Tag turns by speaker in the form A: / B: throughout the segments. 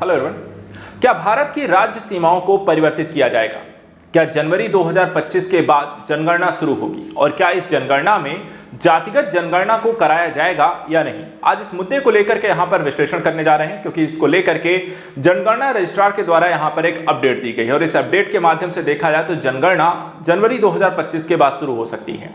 A: Hello everyone. क्या भारत की राज्य सीमाओं को परिवर्तित किया जाएगा? क्या जनवरी 2025 के बाद जनगणना शुरू होगी और क्या इस जनगणना में जातिगत जनगणना को कराया जाएगा या नहीं? आज इस मुद्दे को लेकर के यहां पर विश्लेषण करने जा रहे हैं, क्योंकि इसको लेकर के जनगणना रजिस्ट्रार के द्वारा यहां पर एक अपडेट दी गई है और इस अपडेट के माध्यम से देखा जाए तो जनगणना जनवरी 2025 के बाद शुरू हो सकती है।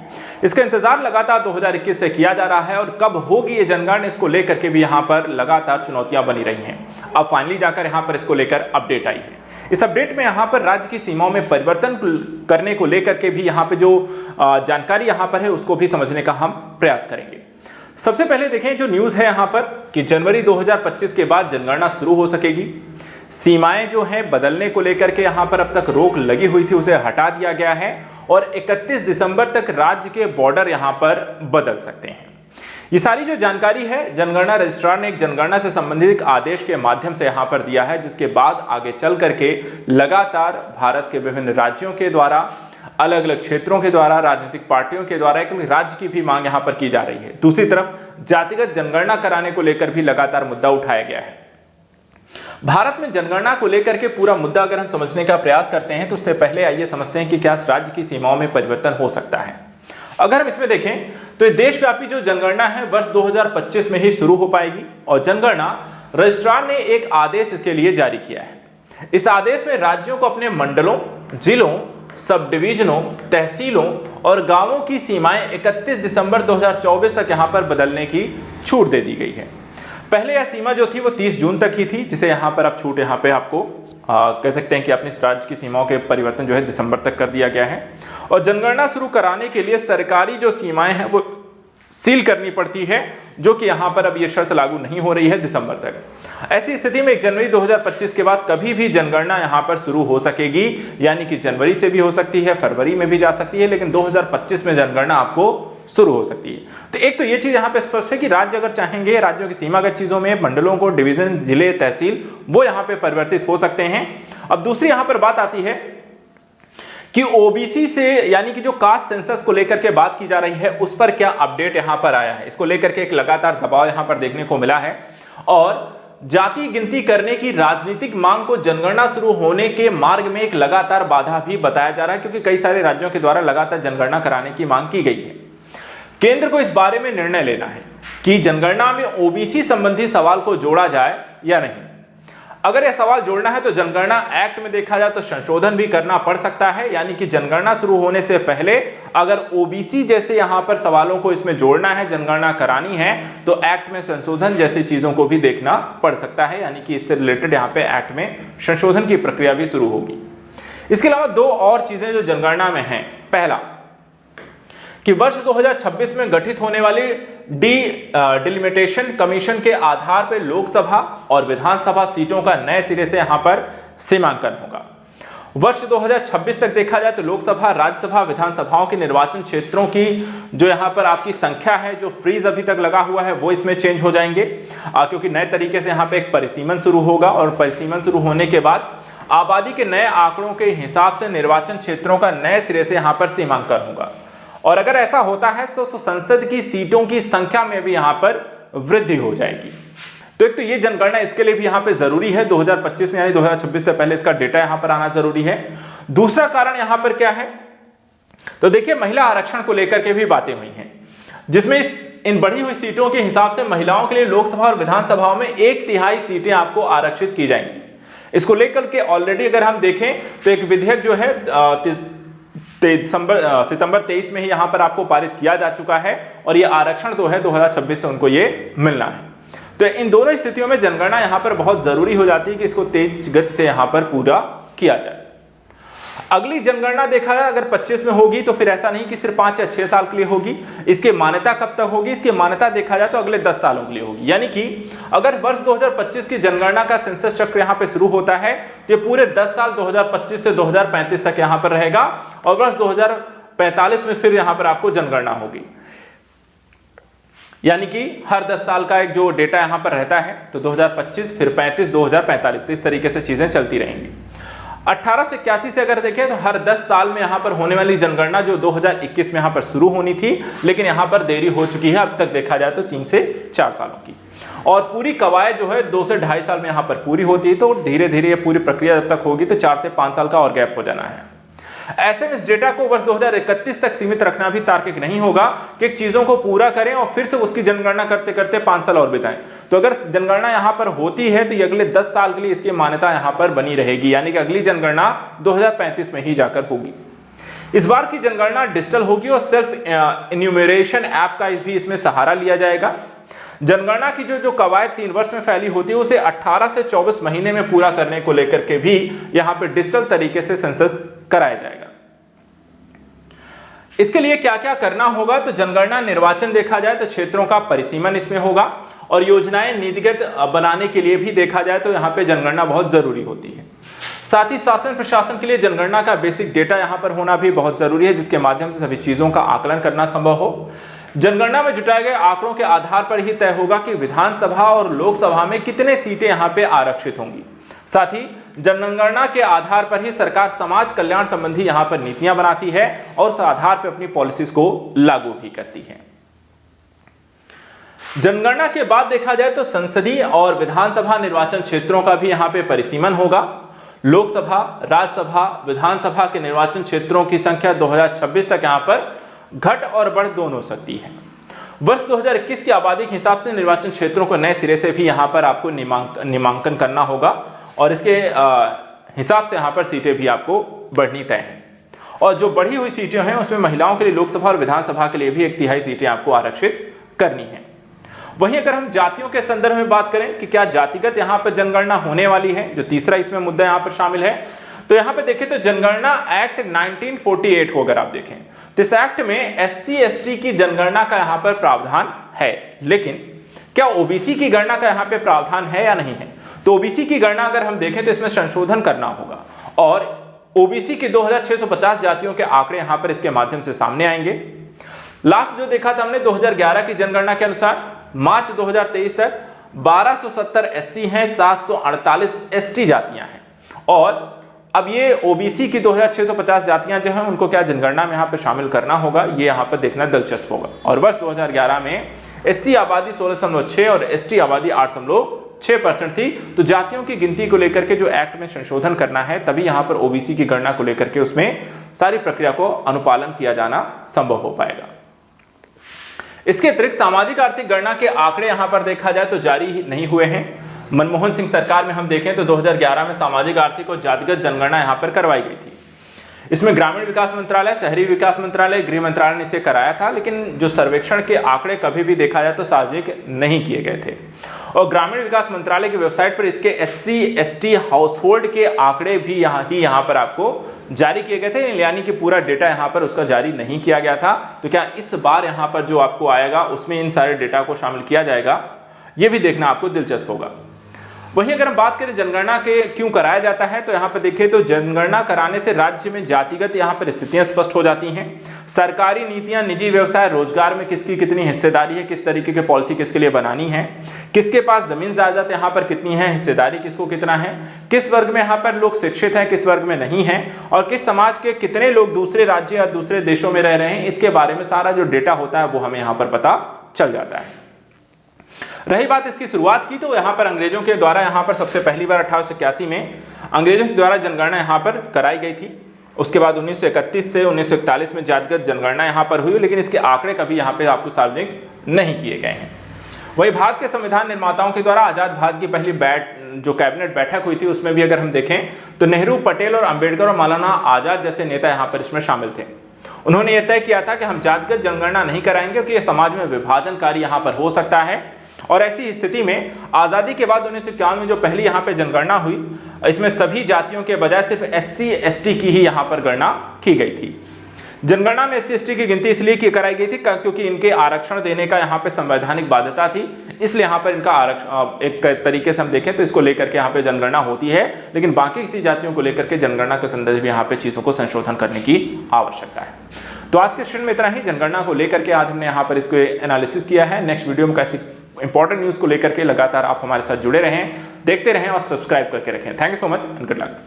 A: इसका इंतजार लगातार 2021 से किया जा रहा है और कब होगी ये जनगणना, इसको लेकर के भी यहाँ पर लगातार चुनौतियां बनी रही हैं। अब फाइनली जाकर यहाँ पर इसको लेकर अपडेट आई है। इस अपडेट में यहाँ पर राज्य की सीमाओं में परिवर्तन करने को लेकर के भी यहाँ पे जो जानकारी यहाँ पर है उसको भी समझने का हम प्रयास करेंगे। सबसे पहले देखें जो न्यूज़ है यहाँ पर कि जनवरी 2025 के बाद जनगणना शुरू हो सकेगी। सीमाएं जो हैं बदलने को लेकर के यहाँ पर अब तक रोक लगी हुई थी, उसे हटा दिया गया है और 31 दिसंबर तक राज्य के बॉर्डर यहाँ पर बदल सकते हैं। ये सारी जो जानकारी है जनगणना रजिस्ट्रार ने एक जनगणना से संबंधित एक आदेश के माध्यम से यहाँ पर दिया है, जिसके बाद आगे चल करके लगातार भारत के विभिन्न राज्यों के द्वारा, अलग अलग क्षेत्रों के द्वारा, राजनीतिक पार्टियों के द्वारा एक राज्य की भी मांग यहाँ पर की जा रही है। दूसरी तरफ जातिगत जनगणना कराने को लेकर भी लगातार मुद्दा उठाया गया है। भारत में जनगणना को लेकर के पूरा मुद्दा अगर हम समझने का प्रयास करते हैं तो उससे पहले आइए समझते हैं कि क्या राज्य की सीमाओं में परिवर्तन हो सकता है। अगर हम इसमें देखें तो ये देशव्यापी जो जनगणना है वर्ष 2025 में ही शुरू हो पाएगी और जनगणना रजिस्ट्रार ने एक आदेश इसके लिए जारी किया है। इस आदेश में राज्यों को अपने मंडलों, जिलों, सब डिवीजनों, तहसीलों और गांवों की सीमाएं 31 दिसंबर 2024 तक यहां पर बदलने की छूट दे दी गई है। पहले यह सीमा जो थी वो 30 जून तक ही थी, जिसे यहां पर अब छूट यहां पे आपको कह सकते हैं कि अपनी राज्य की सीमाओं के परिवर्तन जो है दिसंबर तक कर दिया गया है। और जनगणना शुरू कराने के लिए सरकारी जो सीमाएं हैं वो सील करनी पड़ती है, जो कि यहां पर अब ये शर्त लागू नहीं हो रही है दिसंबर तक। ऐसी स्थिति में 1 जनवरी 2025 के बाद कभी भी जनगणना यहां पर शुरू हो सकेगी, यानी कि जनवरी से भी हो सकती है, फरवरी में भी जा सकती है, लेकिन 2025 में जनगणना आपको शुरू हो सकती है। तो एक तो ये चीज यहां पे स्पष्ट है कि राज्य अगर चाहेंगे, राज्यों की सीमागत चीजों में मंडलों को, डिवीजन, जिले, तहसील वो यहां पे परिवर्तित हो सकते हैं। अब दूसरी यहां पर बात आती है कि ओबीसी से, यानी कि जो कास्ट सेंसस को लेकर के बात की जा रही है, उस पर क्या अपडेट यहां पर आया है। इसको लेकर के एक लगातार दबाव यहां पर देखने को मिला है और जाति गिनती करने की राजनीतिक मांग को जनगणना शुरू होने के मार्ग में एक लगातार बाधा भी बताया जा रहा है, क्योंकि कई सारे राज्यों के द्वारा लगातार जनगणना कराने की मांग की गई है। केंद्र को इस बारे में निर्णय लेना है कि जनगणना में ओबीसी संबंधी सवाल को जोड़ा जाए या नहीं। अगर यह सवाल जोड़ना है तो जनगणना एक्ट में देखा जाए तो संशोधन भी करना पड़ सकता है, यानी कि जनगणना शुरू होने से पहले अगर ओबीसी जैसे यहां पर सवालों को इसमें जोड़ना है, जनगणना करानी है, तो एक्ट में संशोधन जैसी चीजों को भी देखना पड़ सकता है, यानी कि इससे रिलेटेड यहां पे एक्ट में संशोधन की प्रक्रिया भी शुरू होगी। इसके अलावा दो और चीजें जो जनगणना में हैं। पहला कि वर्ष 2026 में गठित होने वाली डिलिमिटेशन कमीशन के आधार पर लोकसभा और विधानसभा सीटों का नए सिरे से यहां पर सीमांकन होगा। वर्ष 2026 तक देखा जाए तो लोकसभा, राज्यसभा, विधानसभाओं के निर्वाचन क्षेत्रों की जो यहां पर आपकी संख्या है, जो फ्रीज अभी तक लगा हुआ है, वो इसमें चेंज हो जाएंगे, क्योंकि नए तरीके से यहां पर एक परिसीमन शुरू होगा और परिसीमन शुरू होने के बाद आबादी के नए आंकड़ों के हिसाब से निर्वाचन क्षेत्रों का नए सिरे से यहां पर सीमांकन होगा। और अगर ऐसा होता है तो संसद की सीटों की संख्या में भी यहां पर वृद्धि हो जाएगी। तो एक तो ये जनगणना इसके लिए भी यहां पे जरूरी है 2025 में, यानी 2026 से पहले इसका डेटा यहां पर आना जरूरी है। दूसरा कारण यहां पर क्या है, तो देखिए महिला आरक्षण को लेकर के भी बातें हुई हैं, जिसमें इन बढ़ी हुई सीटों के हिसाब से महिलाओं के लिए लोकसभा और विधानसभाओं में 1/3 सीटें आपको आरक्षित की जाएंगी। इसको लेकर के ऑलरेडी अगर हम देखें तो एक विधेयक जो है सितंबर 23 में ही यहां पर आपको पारित किया जा चुका है और यह आरक्षण तो है 2026 से उनको ये मिलना है। तो इन दोनों स्थितियों में जनगणना यहां पर बहुत जरूरी हो जाती है कि इसको तेज गति से यहां पर पूरा किया जाए। अगली जनगणना देखा जाए अगर 25 में होगी तो फिर ऐसा नहीं कि सिर्फ 5 या 6 साल के लिए होगी। इसकी मान्यता कब तक होगी? इसकी मान्यता देखा जाए तो अगले 10 सालों के लिए होगी, यानी कि अगर वर्ष 2025 की जनगणना का सेंसस चक्र यहां पे शुरू होता है तो ये पूरे 10 साल 2025 से 2035 तक यहां पर रहेगा और वर्ष 2045 में फिर यहां पर आपको जनगणना होगी, यानी कि हर 10 साल का एक जो डेटा यहां पर रहता है। तो 2025 फिर 35, 2045 इस तरीके से चीजें चलती रहेंगी। 1881 से अगर देखें तो हर 10 साल में यहाँ पर होने वाली जनगणना जो 2021 में यहाँ पर शुरू होनी थी, लेकिन यहाँ पर देरी हो चुकी है। अब तक देखा जाए तो 3 से 4 सालों की, और पूरी कवायद जो है 2 से 2.5 साल में यहाँ पर पूरी होती है। तो धीरे धीरे ये पूरी प्रक्रिया जब तक होगी तो 4 से 5 साल का और गैप हो जाना है। ऐसे में इस डेटा को वर्ष 2031 तक सीमित रखना भी तार्किक नहीं होगा कि चीजों को पूरा करें और फिर से उसकी जनगणना करते करते 5 साल और बिताएं। तो अगर जनगणना यहां पर होती है तो ये अगले 10 साल के लिए इसकी मान्यता यहां पर बनी रहेगी, यानी कि अगली जनगणना 2035 में ही जाकर होगी। इस बार की जनगणना डिजिटल होगी और सेल्फ इन्यूमरेशन ऐप का भी इसमें सहारा लिया जाएगा। जनगणना की जो कवायद 3 वर्ष में फैली होती है उसे 18 से 24 महीने में पूरा करने को लेकर के भी यहां पे डिजिटल तरीके से सेंसस कराया जाएगा। इसके लिए क्या क्या करना होगा, तो जनगणना निर्वाचन देखा जाए तो क्षेत्रों का परिसीमन इसमें होगा, और योजनाएं नीतिगत बनाने के लिए भी देखा जाए तो यहां पे जनगणना बहुत जरूरी होती है। साथ ही शासन प्रशासन के लिए जनगणना का बेसिक डेटा यहां पर होना भी बहुत जरूरी है, जिसके माध्यम से सभी चीजों का आकलन करना संभव हो। जनगणना में जुटाए गए आंकड़ों के आधार पर ही तय होगा कि विधानसभा और लोकसभा में कितने सीटें यहां पे आरक्षित होंगी। साथ ही जनगणना के आधार पर ही सरकार समाज कल्याण संबंधी यहां पर नीतियां बनाती है और उस आधार पर अपनी पॉलिसीज को लागू भी करती है। जनगणना के बाद देखा जाए तो संसदीय और विधानसभा निर्वाचन क्षेत्रों का भी यहां पे परिसीमन होगा। लोकसभा, राज्यसभा, विधानसभा के निर्वाचन क्षेत्रों की संख्या 2026 तक यहां पर घट और बढ़ दोनों हो सकती है। वर्ष 2021 की आबादी के हिसाब से निर्वाचन क्षेत्रों को नए सिरे से भी यहां पर आपको नामांकन करना होगा, और इसके हिसाब से यहां पर सीटें भी आपको बढ़नी तय हैं। और जो बढ़ी हुई सीटें हैं उसमें महिलाओं के लिए लोकसभा और विधानसभा के लिए भी 1/3 सीटें आपको आरक्षित करनी है। वहीं अगर हम जातियों के संदर्भ में बात करें कि क्या जातिगत यहां पर जनगणना होने वाली है, जो तीसरा इसमें मुद्दा यहां पर शामिल है, तो यहां पे देखें तो जनगणना एक्ट 1948 को अगर आप देखें तो इस एक्ट में SC ST की जनगणना का यहां पर प्रावधान है, लेकिन क्या OBC की गणना का यहां पे प्रावधान है या नहीं है। तो OBC की गणना अगर हम देखें तो इसमें संशोधन करना होगा, और OBC की 2650 जातियों के आंकड़े यहां पर इसके माध्यम से सामने आएंगे। लास्ट जो देखा था हमने 2011 की जनगणना के अनुसार मार्च 2023 तक 1270 SC हैं, 748 ST जातियां हैं, और अब ये OBC की 2650 जातियां जो हैं उनको क्या जनगणना में यहाँ पे शामिल करना होगा, ये यहाँ पर देखना दिलचस्प होगा। और वर्ष 2011 में SC आबादी 16.6 और ST आबादी 8.6% थी। तो जातियों की गिनती को लेकर के जो एक्ट में संशोधन करना है, तभी यहाँ पर OBC की गणना को लेकर के उसमें सारी प्रक्रिया को अनुपालन किया जाना संभव हो पाएगा। इसके अतिरिक्त सामाजिक आर्थिक गणना के आंकड़े यहाँ पर देखा जाए तो जारी नहीं हुए हैं। मनमोहन सिंह सरकार में हम देखें तो 2011 में सामाजिक आर्थिक और जातिगत जनगणना यहां पर करवाई गई थी। इसमें ग्रामीण विकास मंत्रालय, शहरी विकास मंत्रालय, गृह मंत्रालय ने इसे कराया था, लेकिन जो सर्वेक्षण के आंकड़े कभी भी देखा जाए तो सार्वजनिक नहीं किए गए थे। और ग्रामीण विकास मंत्रालय की वेबसाइट पर इसके SC ST हाउस होल्ड के आंकड़े भी यहाँ पर आपको जारी किए गए थे, यानी कि पूरा डेटा यहाँ पर उसका जारी नहीं किया गया था। तो क्या इस बार यहाँ पर जो आपको आएगा उसमें इन सारे डेटा को शामिल किया जाएगा, ये भी देखना आपको दिलचस्प होगा। वहीं अगर हम बात करें जनगणना के क्यों कराया जाता है, तो यहाँ पर देखिए तो जनगणना कराने से राज्य में जातिगत यहाँ पर स्थितियां स्पष्ट हो जाती हैं। सरकारी नीतियां, निजी व्यवसाय, रोजगार में किसकी कितनी हिस्सेदारी है, किस तरीके की पॉलिसी किसके लिए बनानी है, किसके पास जमीन जायदाद यहाँ पर कितनी है, हिस्सेदारी किसको कितना है, किस वर्ग में यहाँ पर लोग शिक्षित हैं, किस वर्ग में नहीं है, और किस समाज के कितने लोग दूसरे राज्य या दूसरे देशों में रह रहे हैं, इसके बारे में सारा जो डेटा होता है वो हमें यहाँ पर पता चल जाता है। रही बात इसकी शुरुआत की, तो यहाँ पर अंग्रेजों के द्वारा यहाँ पर सबसे पहली बार 1881 में अंग्रेजों के द्वारा जनगणना यहाँ पर कराई गई थी। उसके बाद 1931 से 1941 में जातिगत जनगणना यहाँ पर हुई, लेकिन इसके आंकड़े कभी यहाँ पे आपको सार्वजनिक नहीं किए गए हैं। वही भारत के संविधान निर्माताओं के द्वारा आजाद भारत की पहली जो कैबिनेट बैठक हुई थी, उसमें भी अगर हम देखें तो नेहरू, पटेल और अंबेडकर और मौलाना आजाद जैसे नेता यहाँ पर इसमें शामिल थे। उन्होंने यह तय किया था कि हम जातिगत जनगणना नहीं कराएंगे क्योंकि यह समाज में विभाजनकारी यहाँ पर हो सकता है। और ऐसी स्थिति में आज़ादी के बाद 1951 में जो पहली यहाँ पे जनगणना हुई, इसमें सभी जातियों के बजाय सिर्फ SC ST की ही यहाँ पर गणना की गई थी। जनगणना में SC ST की गिनती इसलिए कराई गई थी क्योंकि इनके आरक्षण देने का यहाँ पे संवैधानिक बाध्यता थी, इसलिए यहाँ पर इनका आरक्षण एक तरीके से हम देखें तो इसको लेकर के यहाँ पे जनगणना होती है, लेकिन बाकी किसी जातियों को लेकर के जनगणना के संदर्भ में यहाँ पे चीज़ों को संशोधन करने की आवश्यकता है। तो आज के सेशन में इतना ही। जनगणना को लेकर के आज हमने यहाँ पर इसको एनालिसिस किया है। नेक्स्ट वीडियो में कैसी इंपॉर्टेंट न्यूज़ को लेकर के लगातार आप हमारे साथ जुड़े रहें, देखते रहें और सब्सक्राइब करके रखें। Thank you so much and good luck.